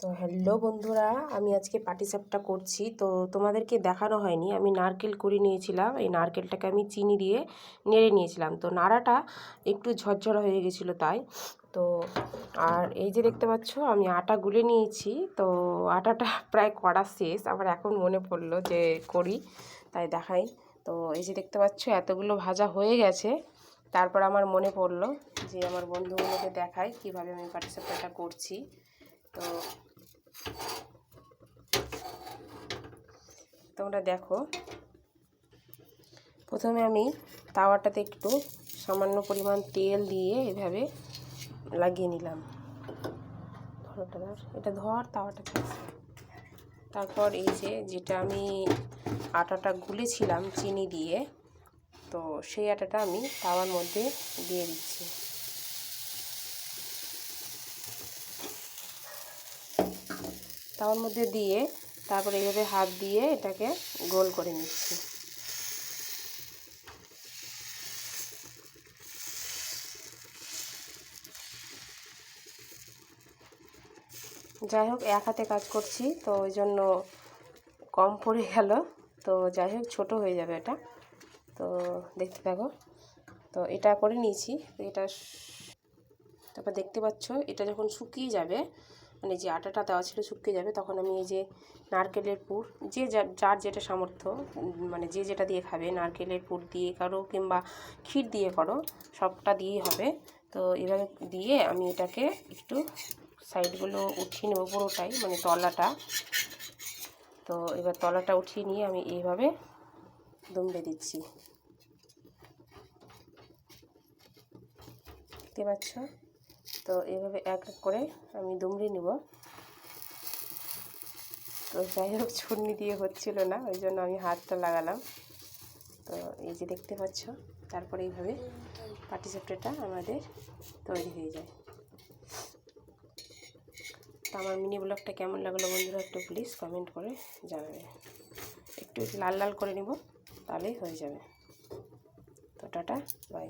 তো হ্যালো বন্ধুরা, আমি আজকে পাটিসাপটা করছি। তো তোমাদেরকে দেখানো হয়নি, আমি নারকেল কুড়ি নিয়েছিলাম। এই নারকেলটাকে আমি চিনি দিয়ে নেড়ে নিয়েছিলাম। তো নাড়াটা একটু ঝরঝরা হয়ে গেছিলো তাই। তো আর এই যে দেখতে পাচ্ছ আমি আটা গুলে নিয়েছি। তো আটাটা প্রায় করা শেষ, আমার এখন মনে পড়লো যে করি, তাই দেখাই। তো এই যে দেখতে পাচ্ছ এতগুলো ভাজা হয়ে গেছে। তারপর আমার মনে পড়লো যে আমার বন্ধুগুলোকে দেখাই কীভাবে আমি পাটিসাপটাটা করছি। তো তোমরা দেখো, প্রথমে আমি তাওয়াটাতে একটু সামান্য পরিমাণ তেল দিয়ে এভাবে লাগিয়ে নিলাম। এটা ধর তাওয়াটাতে। তারপর এই যেটা আমি আটাটা গুলেছিলাম চিনি দিয়ে, তো সেই আটাটা আমি তাওয়ার মধ্যে দিয়ে দিচ্ছি। তাওয়ার মধ্যে দিয়ে তারপর এইভাবে হাত দিয়ে এটাকে গোল করে নিচ্ছি। যাই হোক, এক হাতে কাজ করছি তো ওই জন্য কম পড়ে গেল। তো যাই হোক, ছোটো হয়ে যাবে এটা। তো দেখতে থাকো। তো এটা করে নিয়েছি। এটা তারপর দেখতে পাচ্ছ এটা যখন শুকিয়ে যাবে, মানে যে আটাটা দেওয়া ছিল শুকিয়ে যাবে, তখন আমি এই যে নারকেলের পুর, যে যার যেটা সামর্থ্য, মানে যে যেটা দিয়ে খাবে, নারকেলের পুর দিয়ে করো কিংবা ক্ষীর দিয়ে করো, সবটা দিয়েই হবে। তো এভাবে দিয়ে আমি এটাকে একটু সাইডগুলো উঠিয়ে নেবো পুরোটাই, মানে তলাটা। তো এবার তলাটা উঠিয়ে নিয়ে আমি এইভাবে দুমড়ে দিচ্ছি। দেখতে পাচ্ছ? তো এইভাবে এক এক করে আমি দুমড়ে নেব। তো যাই হোক, ছুরি দিয়ে হচ্ছিল না, ওই জন্য আমি হাতটা লাগালাম। তো এই যে দেখতে পাচ্ছ, তারপরে এইভাবে পাটিসাপটাটা আমাদের তৈরি হয়ে যায়। তো আমার মিনি ব্লগটা কেমন লাগলো বন্ধুরা, একটু প্লিজ কমেন্ট করে জানাবে। একটু লাল লাল করে নিব, তাহলেই হয়ে যাবে। তো টাটা, বাই।